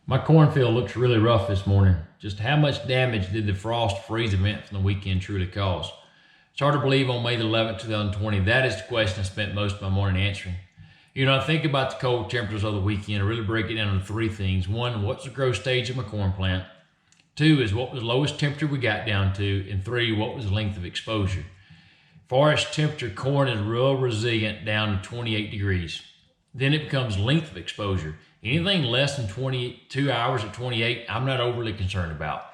My cornfield looks really rough this morning. Just how much damage did the frost freeze event from the weekend truly cause? It's hard to believe on May the 11th, 2020. That is the question I spent most of my morning answering. I think about the cold temperatures of the weekend. I really break it down into three things. One, what's the growth stage of my corn plant? Two is what was the lowest temperature we got down to? And three, what was the length of exposure? Forest temperature corn is real resilient down to 28 degrees. Then it becomes length of exposure. Anything less than 22 hours at 28, I'm not overly concerned about.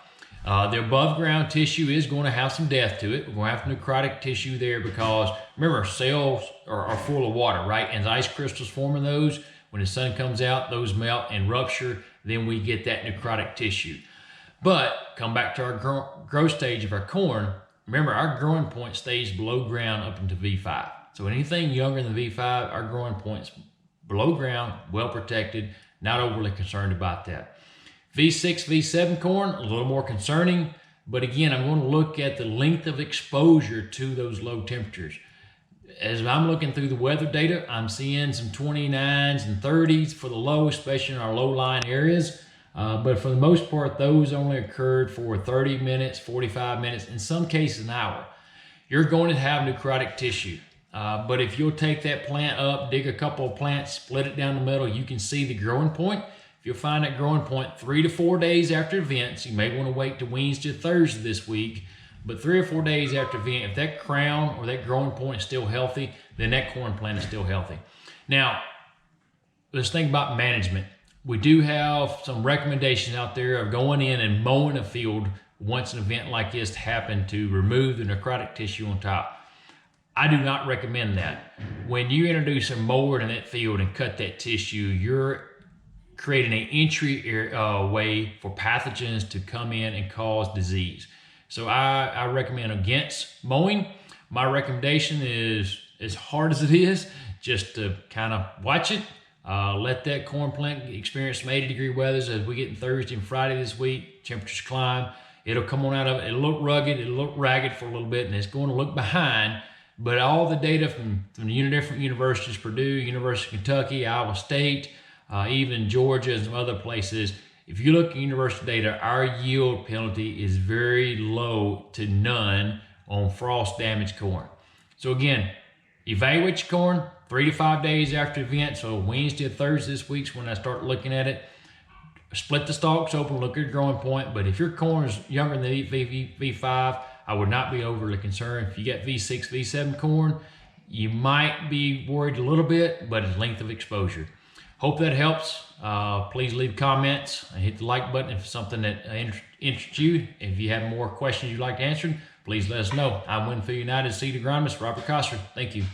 The above ground tissue is going to have some depth to it. We're going to have necrotic tissue there because remember, cells are full of water, right? And as ice crystals form in those, when the sun comes out, those melt and rupture, then we get that necrotic tissue. But come back to our growth stage of our corn. Remember, our growing point stays below ground up into V5. So anything younger than V5, our growing point's below ground, well protected, not overly concerned about that. V6, V7 corn, a little more concerning, but again, I'm going to look at the length of exposure to those low temperatures. As I'm looking through the weather data, I'm seeing some 29s and 30s for the low, especially in our low-lying areas. But for the most part, those only occurred for 30 minutes, 45 minutes, in some cases an hour. You're going to have necrotic tissue. But if you'll take that plant up, dig a couple of plants, split it down the middle, you can see the growing point. If you'll find that growing point 3 to 4 days after events, you may want to wait to Wednesday to Thursday this week, but 3 or 4 days after event, if that crown or that growing point is still healthy, then that corn plant is still healthy. Now, let's think about management. We do have some recommendations out there of going in and mowing a field once an event like this happened to remove the necrotic tissue on top. I do not recommend that. When you introduce a mower in that field and cut that tissue, you're creating an entry way for pathogens to come in and cause disease. So I recommend against mowing. My recommendation is, as hard as it is, just to kind of watch it. Let that corn plant experience some 80-degree weathers as we get in Thursday and Friday this week. Temperatures climb. It'll come on out of it. It'll look rugged. It'll look ragged for a little bit, and it's going to look behind. But all the data from the different universities, Purdue, University of Kentucky, Iowa State, even Georgia and some other places, if you look at university data, our yield penalty is very low to none on frost damaged corn. So again, evaluate your corn 3 to 5 days after the event. So Wednesday or Thursday this week's when I start looking at it. Split the stalks open, look at your growing point. But if your corn is younger than V5, I would not be overly concerned. If you get V6, V7 corn, you might be worried a little bit, but it's length of exposure. Hope that helps. Please leave comments and hit the like button if it's something that interests you. If you have more questions you'd like answered, please let us know. I'm Winfield United Seed Agronomist Robert Coster. Thank you.